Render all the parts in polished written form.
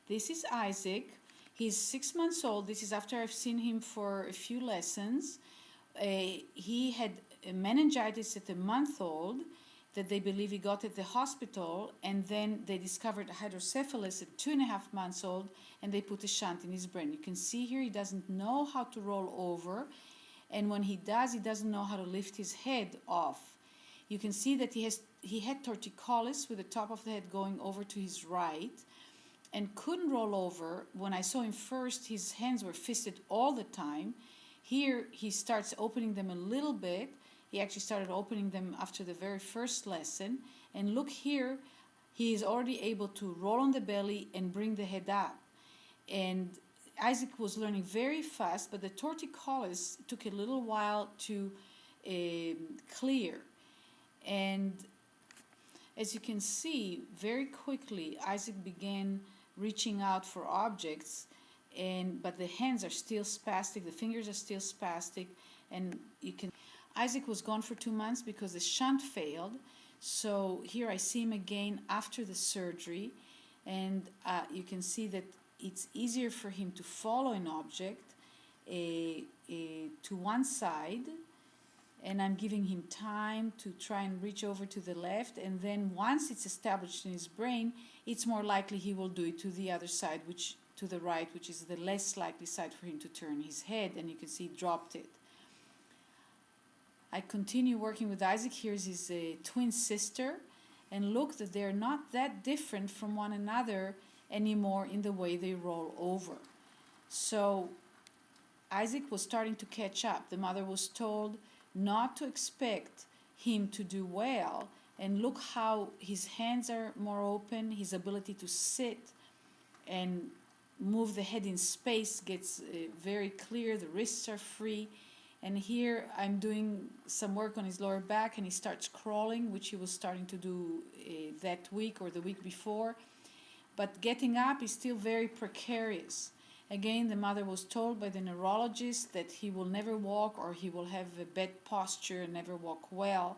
This is Isaac. He's 6 months old. This is after I've seen him for a few lessons. He had a meningitis at a month old that they believe he got at the hospital, and then they discovered hydrocephalus at 2.5 months old, and they put a shunt in his brain. You can see here he doesn't know how to roll over, and when he does, he doesn't know how to lift his head off. You can see that he had torticollis with the top of the head going over to his right, and couldn't roll over. When I saw him first, his hands were fisted all the time. Here he starts opening them a little bit. He actually started opening them after the very first lesson. And look here, he is already able to roll on the belly and bring the head up. And Isaac was learning very fast, but the torticollis took a little while to clear. And as you can see, very quickly, Isaac began reaching out for objects, but the hands are still spastic, the fingers are still spastic, and Isaac was gone for 2 months because the shunt failed. So here I see him again after the surgery, and you can see that it's easier for him to follow an object to one side, and I'm giving him time to try and reach over to the left, and then once it's established in his brain, it's more likely he will do it to the other side, to the right, which is the less likely side for him to turn his head, and you can see he dropped it. I continue working with Isaac. Here's his twin sister, and look that they're not that different from one another anymore in the way they roll over. So Isaac was starting to catch up. The mother was told not to expect him to do well, and look how his hands are more open, his ability to sit and move the head in space gets very clear, the wrists are free. And here I'm doing some work on his lower back, and he starts crawling, which he was starting to do that week or the week before. But getting up is still very precarious. Again, the mother was told by the neurologist that he will never walk, or he will have a bad posture and never walk well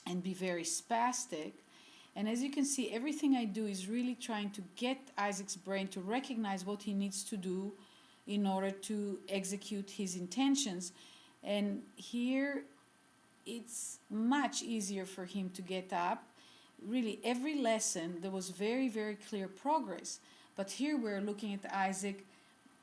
and be very spastic. And as you can see, everything I do is really trying to get Isaac's brain to recognize what he needs to do in order to execute his intentions. And here it's much easier for him to get up. Really, every lesson there was very, very clear progress. But here we're looking at Isaac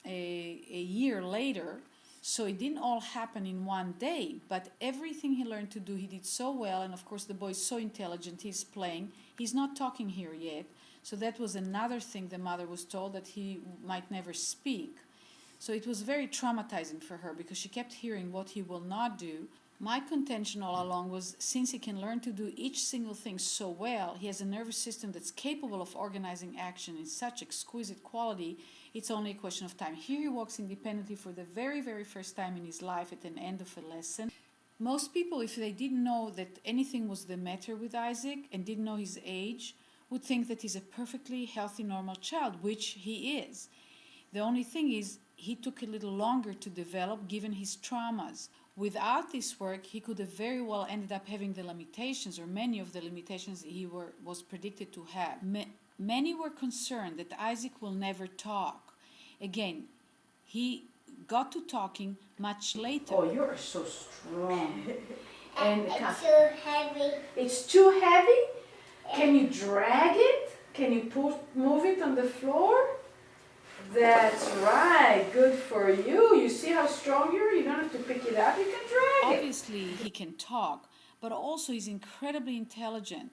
a year later, so it didn't all happen in one day, but everything he learned to do, he did so well. And of course the boy is so intelligent, he's playing. He's not talking here yet, so that was another thing the mother was told, that he might never speak. So it was very traumatizing for her because she kept hearing what he will not do. My contention all along was, since he can learn to do each single thing so well, he has a nervous system that's capable of organizing action in such exquisite quality, it's only a question of time. Here he walks independently for the very, very first time in his life at the end of a lesson. Most people, if they didn't know that anything was the matter with Isaac and didn't know his age, would think that he's a perfectly healthy, normal child, which he is. The only thing is, he took a little longer to develop given his traumas. Without this work, he could have very well ended up having the limitations, or many of the limitations he was predicted to have. Many were concerned that Isaac will never talk. Again, he got to talking much later. Oh, you are so strong. And it's too heavy. It's too heavy? Can you drag it? Can you move it on the floor? That's right. Good for you. You see how strong you are? You don't have to pick it up. You can drag it. Obviously, he can talk, but also he's incredibly intelligent.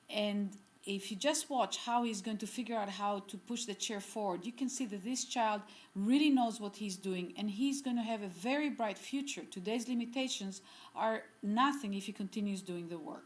And if you just watch how he's going to figure out how to push the chair forward, you can see that this child really knows what he's doing, and he's going to have a very bright future. Today's limitations are nothing if he continues doing the work.